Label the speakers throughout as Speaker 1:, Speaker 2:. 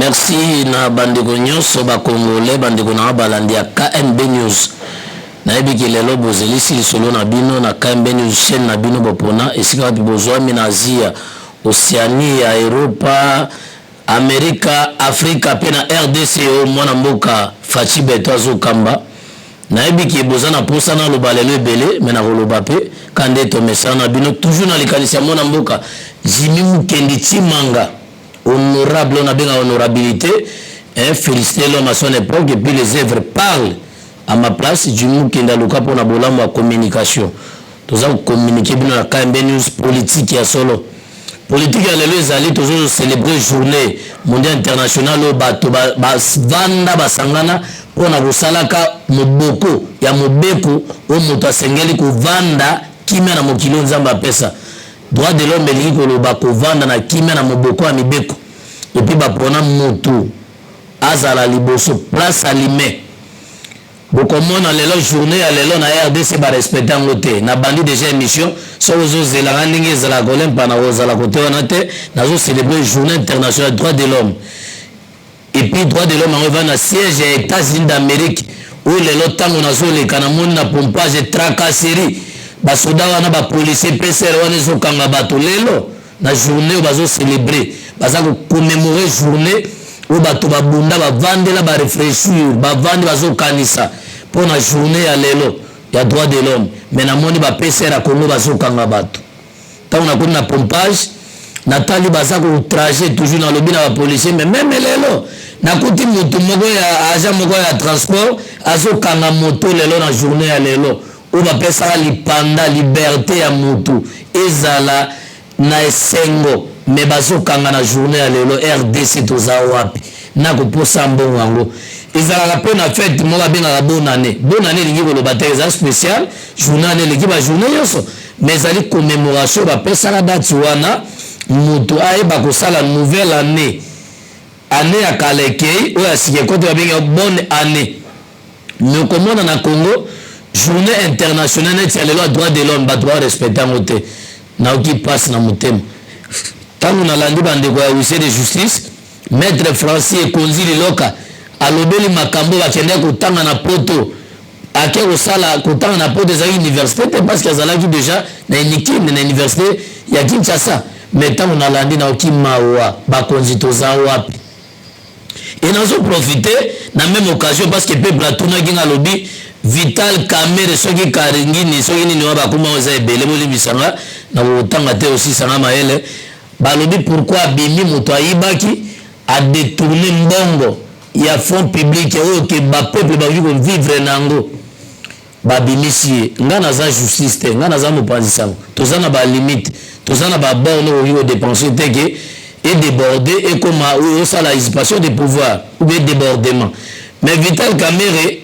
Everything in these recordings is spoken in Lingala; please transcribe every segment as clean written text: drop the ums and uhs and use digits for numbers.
Speaker 1: Merci na bandeko nyonso ba Congolais bandeko na balandi ya KMB News. Na ebiki lelo bozelisi lisolo na bino na KMB News chaîne na bino bopona esika wapi bozwami na Asia, Oceania, Europa, Amerika, Afrika pe na RDC mwana mboka Fachi Beto azokamba. Na ebiki bozana posa na lobalelo ebele mena koloba pe kande to mesana bino toujours na likanisi mwana mboka Jimmy Mukendi Timanga. Honorable, on a bien honorabilité. Féliciter l'homme à son époque et puis les œuvres parlent à ma place. Du mot qui est dans le cas pour la communication. Nous avons communiqué bien la KMB News politique et à solo. Politique à les alliés, toujours célébrer journée mondiale internationale au bateau. Vanda basangana pour na busalaka moboko ya mobeko au moto sengeli ko vanda kimia na mokilo nzamba pesa. Droit de l'homme elingi koloba kovanda na kimia na moboko ya mibeko et puis bapona moto azala liboso place alime bokomona lelo journée ya lelo na RDC ba respecter yango te na bandi déjà émission so ozozela ndenge ezala kolempa na ozala kote wana te nazo célébrer journée internationale droit de l'homme et puis droit de l'homme on va na siège ya États-Unis d'Amérique où lelo tango nazoleka na moni na pompage tracasserie basoda wana ba policier PCR wana zokanga bato lelo na journée bazo célébrer baza ko commémorer journée où bato babunda bavandela ba réfléchir bavandi bazo kanisa pour na journée ya lelo ya droit de l'homme mais na moni ba PCR a Congo bazokanga bato tant on a connu na pompage natali baza ko trajet toujours na lobby na ba policier mais même lelo na kuti moto moko ya agent moko ya transport azokanga moto lelo na journée ya lelo ou va pesa lipanda liberté ya mutu ezala na esengo me bazokanga na journée ya lelo RDC toza wapi na koposa mbongo yango ezala la peine fête mo ba benga bonne année lingi koloba te eza spécial journée année leki ba journée yoso mais ali commémoration ba pesa la date wana mutu ayeba kosala nouvelle année ya kalekei o ya sike kote ba benga bonne année mais komona na Congo journée internationale net ya lelo droit de l'homme ba droit respecter ngote na oki passe na mutema tangu na landi bandeko ya huissier de justice maître Francis Ekonzi Liloka alobeli makambo bakende kotanga na poto ake kosala kotanga na poto za université parce que azalaki déjà na unikim na université ya Kinshasa mais tangu na landi na oki mawa bakonzi toza wapi et nazo profiter na même occasion parce que peuple atuna kinga lobi Vital Kamerhe soki karingini soki nini waba kuma oza ebele boli bisanga na otanga te aussi sanga maele balobi pourquoi bimi moto ayibaki a détourner mbongo ya fonds public o ke ba peuple ba vivre nango ba bimisi ngana za justice te ngana za mopanzi sango tozana ba limite tozana ba borne o dépenser te ke et déborder et comme au ça la usurpation de pouvoir ou bien débordement mais Vital Kamerhe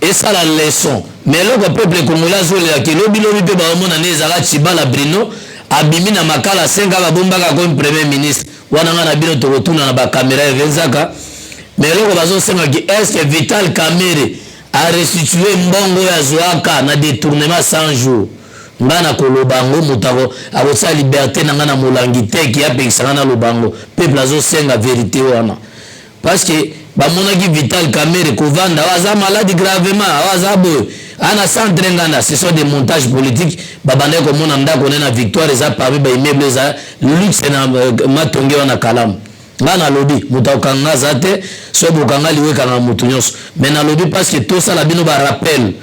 Speaker 1: et ça la leçon mais le peuple congolais zolela ke lobi pe ba mona nezala Tshibala Bruno abimi na makala 5 ba bomba ka comme premier ministre wana ngana bino to retourna na ba caméra evenzaka mais le bazo senga ki est-ce que Vital Kamerhe a restitué mbongo ya zoaka na détournement 100 jours ngana ko lobango mutako akosa liberté na ngana molangi te ki apekisanga na lobango peuple azo senga vérité wana parce que bamonaki Vital Kamerhe kovanda waza malade gravement waza boy ana centre ngana ce sont des montages politiques babande ko mona ndako na victoire eza parmi ba immeuble za luxe na matonge wana kalamu ngana lobi mutakanga zate so bokanga liweka na mutu nyonso mais na lobi parce que tout ça la bino ba rappel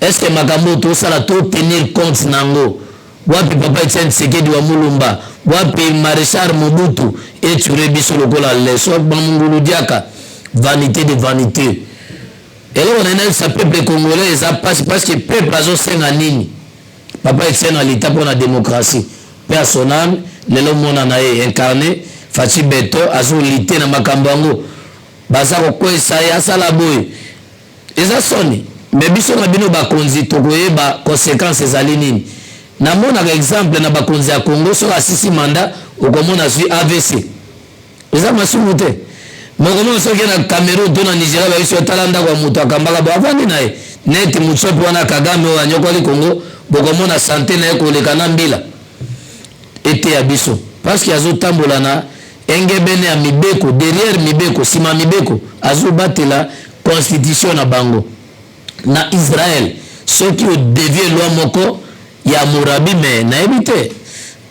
Speaker 1: est-ce que makambo tout ça la tout tenir compte nango wapi papa Etienne Tshisekedi wa Mulumba wapi Maréchal Mobutu et tu rebiso lokola leso bamungulu diaka vanité de vanité et là on a un peuple congolais ça passe parce que peuple azo senga nini papa Etienne alita pour la démocratie personnel lelo mona na incarné Fachi Beto azo lité na makambango baza ko kwesa ya sala boy eza soni mais biso na bino bakonzi tokoyeba conséquences ezali nini na mona ka exemple na bakonzi ya Congo so asisi mandat okomona sui AVC eza masumu te mokomo soki na Cameroun to na Nigeria ba iso talanda kwa mutu akambaka ba avandi nae net mutsopi wana Kagame wa nyokoli Congo bokomona santé na ekoleka na mbila ete ya biso parce que azo tambola na engebene ya mibeko derrière mibeko sima mibeko azobatela constitution na bango na Israël soki o devie loi moko ya Mourabi mais nayebi te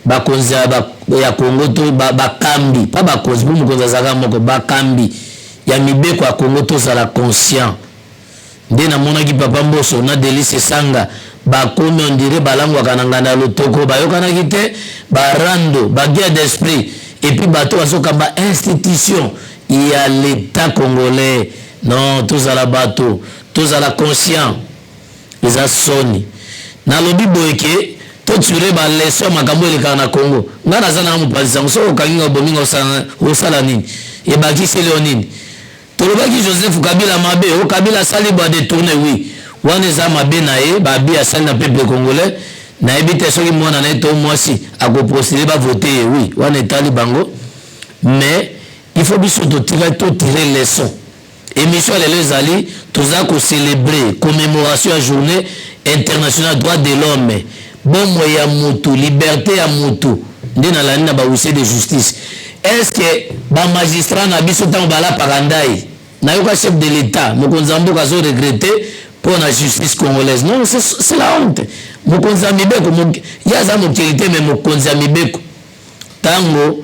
Speaker 1: bakonzi ya Congo to bakambi pa bakonzi bu mokonzi azaka moko bakambi ya mibeko ya Congo to sala conscient nde namonaki papa Mboso na Delice Sanga bakomi on dirait balangwaka na nganda lotoko bayokanaki te barando baguerre d'esprit et puis bato bazokamba institution ya l'état congolais non tozala bato tozala conscient eza soni nalobi boyeke totire baleso makambo elekaka na Congo nga naza na mopanzisango soki okanginga bominga osala nini ebakisi leo nini tolobaki Joseph Kabila mabe o Kabila asali ba détourné oui wana eza mabe na ye babi asali na peuple congolais nayebi te soki mwana na ye to mwasi akopostile bavote ye oui wana etali bango mais il faut biso totire leçon émission lelo ezali toza kocélébrer commémoration ya journée internationale droit de l'homme bomo ya mutu liberté ya mutu nde nalani na bahuissier de justice est-ce que bamagistrat na biso ntango balapaka ndai nayoka chef de l'état mokonzi ya mboka azo regrette pour la justice congolaise non c'est la honte mokonzi ya mibeko ye aza mokili te me mokonzi ya mibeko ntango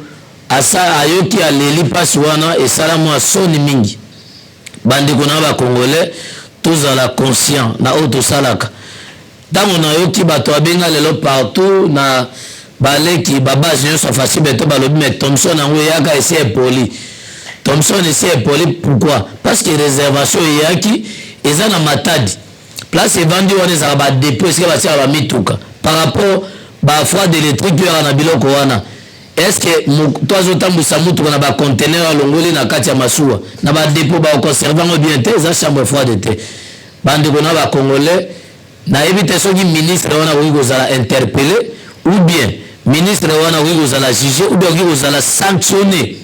Speaker 1: ayoki aleli mpasi wana esala mwa soni mingi bandeko na bakongolais tozala conscient na oyo tosalaka ntango nayoki bato abenga lelo partout na baleki babase nyonso afasi beto balobi mais Thomson yango eyaka esi epoli Thomson esi epoli pourquoi parce que réservation eyaki eza na Matadi place evandi wana ezaka badépôt esika batiaka bamituka par rapport bafroid d'électrique oyaka na biloko wana est-ce que to azotambwisa mutuka na bacontener alongoli na kati ya masuwa na badépôt baoconserve yango bien te eza chambre froide te bandeko na bakongolais nayebi te soki ministre wana okoki kozala interpellé ou bien ministre wana okoki kozala jugé ou bien okoki kozala sanctionné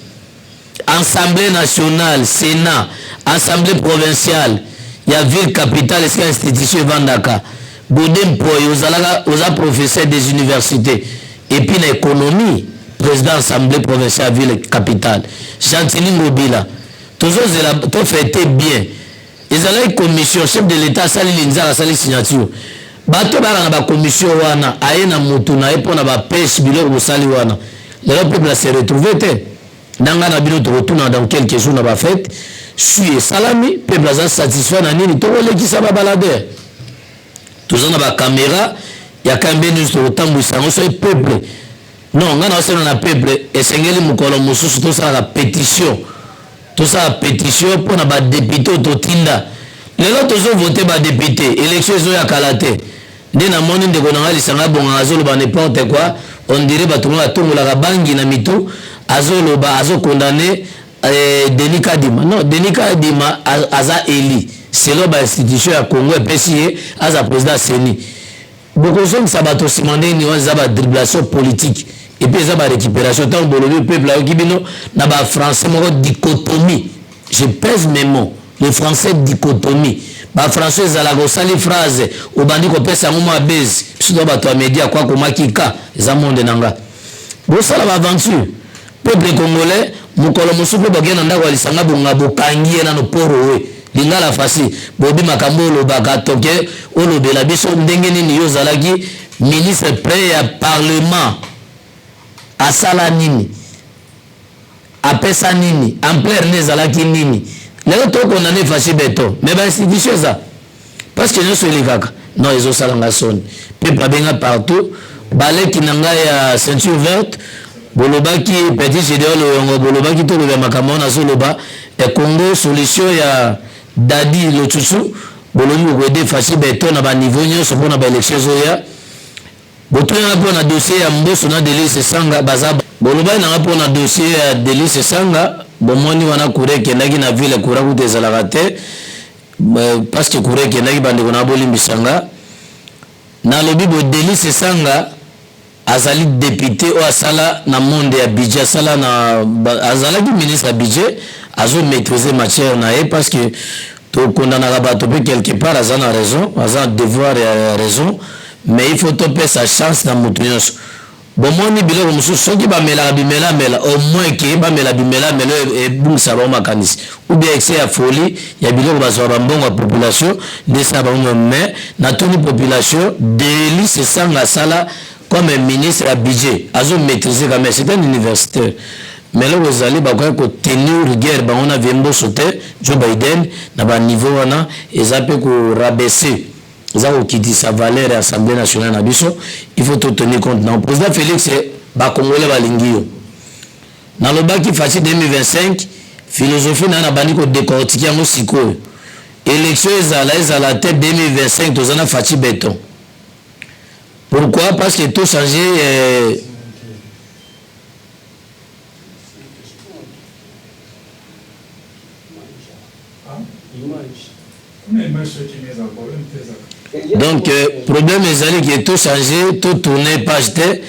Speaker 1: assemblée nationale sénat assemblée provinciale ya ville capitale esika institution evandaka bode mpoyo oza professeur des universités et puis na économie président assemblée provinciale ville capitale Gentili Ngobila tozozela tofete bien ezalaki commission chef de l'état asali linzaka asali signature bato baka na bacommission wana aye na motu na ye mpona bapeshe biloko bosali wana lelo peuple ase retrouve te ndanga na bino tokotuna dans quelques jours na bafete sui esalami peuple aza satisfait na nini tokolekisa babaladere toza na bacaméra ya Kambe News tokotambwisa yango so peuple non nga na osala na peuple esengeli mokolo mosusu tosalaka pétition mpona badepute totinda lelo tozovote badepute élection ezoyakala te nde namoni ndeko na nga lisanga bongaka azoloba n'importe quoi on dirait bato ngo atongolaka bangi na mitu azoloba azokondane Denis Kadima non Denis Kadima aza eli selon bainstitution ya Congo epesi ye aza président seni bokozongisa bato nsima ndenge wana eza badriblation politique et puis eza barécupération ntango bolobi peuple ayoki bino na bafrançais moko dichotomie je pèse mes mots le français dichotomie bafrançais ezalaka osali phrase obandi kopesa yango mwa base biso to bato ya média kwa komakika eza monde na nga bosala baaventure peuple congolais mokolo mosusu mpe bakende na ndako ya lisanga bonga bokangi ye nano poro we lingala fasi bobi makambo olobaka toke olobela biso ndenge nini yo ozalaki ministre près ya parlement asala nini apesa nini ampleur ne ezalaki nini lelo tokondane fasi beto mais bainstitution eza parce que nyonso elekaka non ezosalanga soni peuple abenga partout baleki na ngai ya ceinture verte bolobaki petit Gédéon Loyongo bolobaki toloba makambo wana azoloba Congo solution ya Dadi Lotusu bolobi kokwede fasi beto na baniveau nyonso mpona baélection ezoya botoyanga mpona dossier ya Mboso na Delice Sanga baza bolobai nanga mpona dossier ya Delice Sanga bomoni wana kure ekendaki na ville kura kuta ezalaka te parce que kure ekendaki bandeko na bolimbisanga nalobi bo Delice Sanga azali député oyo asala na monde ya budget asala na azalaki ministre ya budget azo maîtriser matière na ye parce que tokondanaka bato mpe quelque part aza na raison aza devoir ya raison mais il faut topesa chance na moto nyonso bomoni biloko mosusu soki bamelaka bimela au moins ke bamela bimela ebungisa bango makanisi ou bien excès ya folie ya biloko bazwa bambongo ya population nde sa bango mais natoni population délice esanga asala comme un ministre à budget azo maîtriser quand même c'est un universitaire mais là vous allez bakoya ko tenir rigueur bango na vembo sauter Joe Biden na ba niveau wana ezape ko rabaisser ça qui dit sa valeur à l'Assemblée nationale na biso il faut tout tenir compte non président Félix ba congolais balingio na lobaki faci 2025 philosophie na bandi ko décortiquer yango sikoyo élection ezala tête 2025 tozana faci béton pourquoi parce que tout changé donc problème ezali qui est tout changé tout tourner page te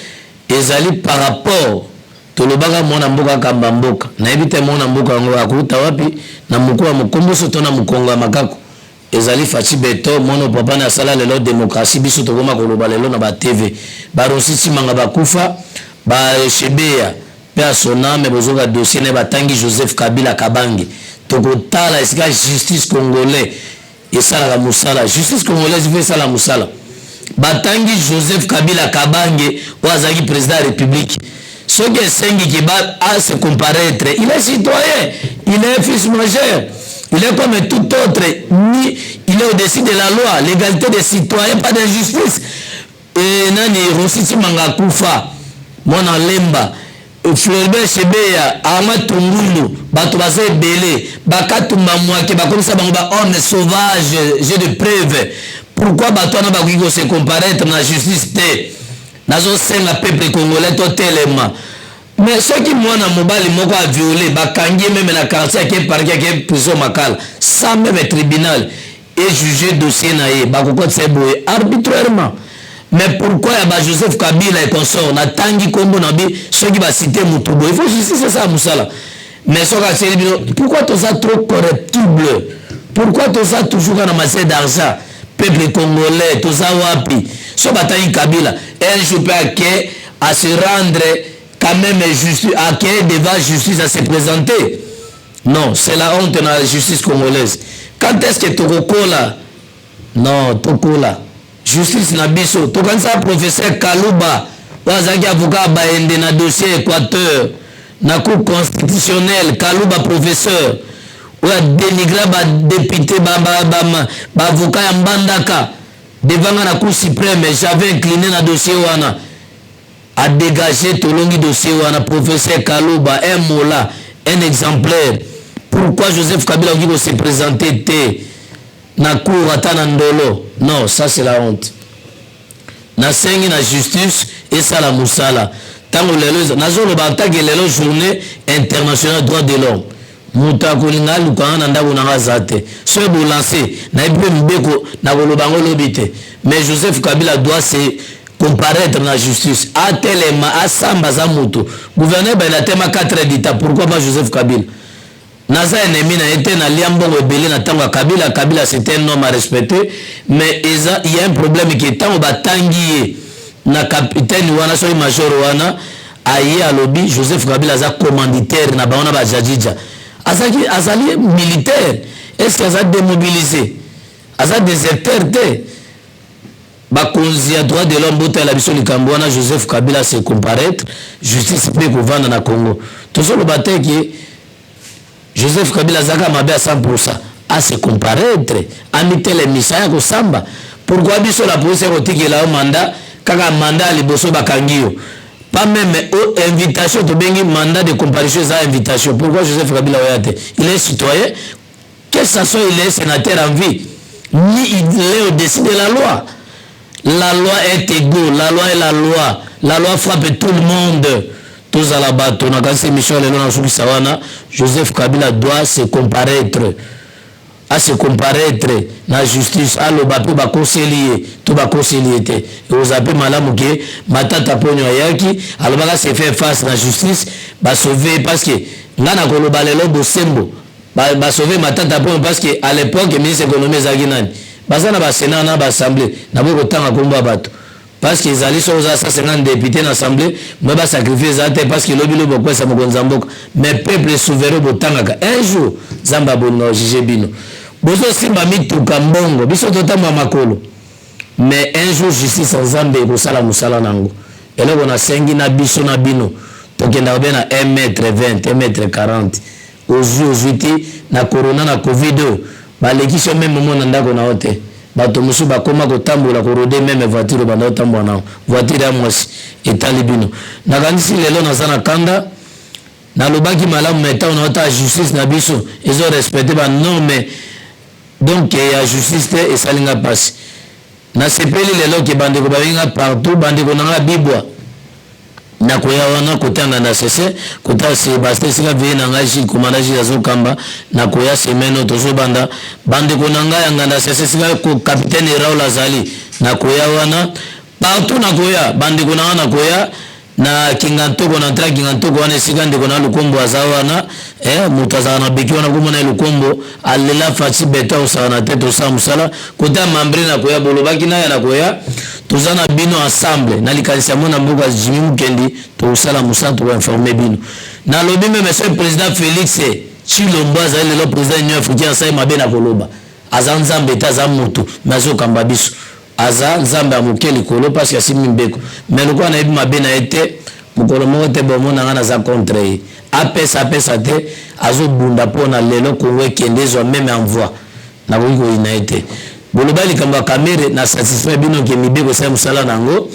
Speaker 1: ezali par rapport tolobaka mona mboka kamba mboka nayebi te mona mboka yango akuta wapi na mokolo ya mokomboso to na mokongo ya makako ezali faci beto mono papa na sala lelo démocratie biso tokoma koloba lelo na ba TV barosisi manga bakufa ba shebeya pe asoname bozoka dossier ne batangi Joseph Kabila Kabange tokotala esika justice congolais esalaka musala justice congolaise fait sala musala batangi Joseph Kabila Kabange oazaki président de la République soki esengi ki ba a se comparaître il est citoyen il est fils majeur il est comme tout autre il est au-dessus de la loi l'égalité des citoyens pas d'injustice et nani Rosisi Manga kufa mona lemba Fleurbert Chebeya Ama Tungulu bato baza ebele bakatumba mwake bakomisa bango ba homme sauvage j'ai de preuves pourquoi bato wana bakoki ko se comparaître na justice te nazo senga peuple congolais to telema mais soki mwana mobali moko a violé bakangi même na quartier ke parquet ke prison makala sans même tribunal et juger dossier na ye bakoko tseboye arbitrairement. Mais pourquoi il y a Joseph Kabila et consort na tangi kombo na bi soki ba citer mutubo il faut justice c'est ça musala mais soka pourquoi tout ça trop corruptible pourquoi tout ça toujours dans masse d'argent peuple congolais tout ça wapi so batangi Kabila elle je peux à se rendre quand même justice à que devant justice à se présenter non c'est la honte dans la justice congolaise quand est-ce que tokokola non tokola justice na biso tokanisa professeur Kaluba wazaki avocat baende na dossier Équateur na cour constitutionnelle Kaluba professeur wa dénigra ba député ba avocat ya Mbandaka devant la cour suprême j'avais incliné na dossier wana a dégager tolongi dossier wana professeur Kaluba un mola un exemplaire pourquoi Joseph Kabila qui se présenter té na cour atana ndolo non ça c'est la honte na sengi na justice et ça la musala tango lelo nazolo batake lelo journée internationale droit de l'homme muta kolinga lukana ndako na ngazate so bo lancer na ibe mbeko na kolobango lobite mais Joseph Kabila doit se comparaître na justice a telema a samba za moto gouverneur ba la tema 4 d'État pourquoi pas Joseph Kabila naza ennemi na été na liambongo ebele na tango Kabila c'était un homme à respecter mais il y a un problème qui est tango batangi na capitaine wana so major wana aye alobi Joseph Kabila za commanditaire na baona ba jajija azali militaire est-ce qu'il a démobilisé aza déserteur te bakonzi ya droit de l'homme bota la biso likambo wana Joseph Kabila se comparaître justice peut kovanda na Congo tozolo bateki Joseph Kabila zaka mabe à 100% à se comparaître à mettre les misaya ko samba pourquoi biso la police rotiki la mandat kaka mandat liboso bakangio pas même invitation to bengi mandat de comparution za invitation pourquoi Joseph Kabila oyate il est citoyen que ça soit il est sénateur en vie ni il est au-dessus de la loi est égale la loi frappe tout le monde tous à la bateau na kasi mission lelo na suki sawana Joseph Kabila doit se comparaître na justice alo bape ba conseiller to ba conseiller te vous appelez malamu ke matata ponyo yaki alobaka se faire face na justice ba sauver parce que ngana koloba lelo bosembo ba sauver matata ponyo parce que à l'époque ministre économie zaki nani bazana ba sénat na ba assemblée na boko tanga komba bato parce que ezali so za 150 députés dans l'assemblée moi ba sacrifier ça parce que lobby lobo kwa sa mokonza mboka mais peuple souverain botangaka un jour zamba bonno juger bino bozo simba mituka mbongo biso totamba makolo mais un jour justice nzambe ko sala musala nango eloko na sengi na biso na bino tokenda bien na 1m20 1m40 aujourd'hui na corona na covid balekisho même moment na ndako na hote bato musu bakoma kotambola korode même voiture banda otambola na voiture ya mwasi etali bino na kanisi lelo na sana kanda na lobaki malamu meta on ota justice na biso ezo respecter ba norme donc ya justice te esalinga passe na sepeli lelo ke bande ko bainga partout bande ko na bibwa na koya wana kotana na sese kota Sébastien sika vie na ngaji komanaji ya zokamba na koya semeno tozo banda bande ko na ngaya na sese sika ko capitaine Raoul Azali na koya wana partout na koya bande ko na koya na kingantoko na tra kingantoko wana sika ndeko na lukombo azawana mutaza na biki wana komona lukombo alela fati beta osana tete sa musala kota mambre na koya bolobaki na ya na koya tozana bino ensemble na likanisa mona mboka Jimmy Mukendi to sala musa to informer bino na lobi même monsieur président Félix Tshilombo azali le président de l'Union africaine sai mabena koloba azanzambe taza moto mazo kamba biso aza nzambe amokeli kolo parce que simi mbeko mais le quoi na ebi mabena été mukolo mo te bomona ngana za contre apesa te azo bunda pona lelo Congo kende zo même envoi na ko ina été boloba likamba kamere na satisfait bino ke mibeko sa musala nango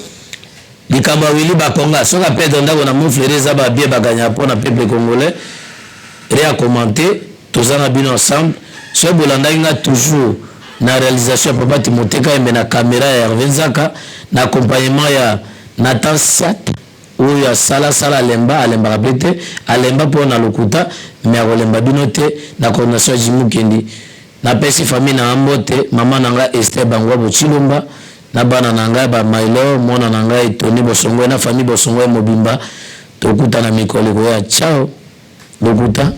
Speaker 1: likamba wili bakonga soka pete ndako na moflere za ba bien baganya pona peuple congolais réa commenter tozana bino ensemble so bolanda inga toujours na réalisation ya papa Timothée Kayembe na caméra ya Hervé Nzaka na accompagnement ya Nathan Sat ou ya sala alemba rapete alemba pona lokuta mais akolemba bino te na coordination Jimmy Mukendi na pesi famille na ambote mama nanga Esther Bangwa Bochilomba na bana nanga ba Mailo mona nanga Tony Bosongo na famille Bosongo Mobimba tokuta na mikolo ya ciao lokuta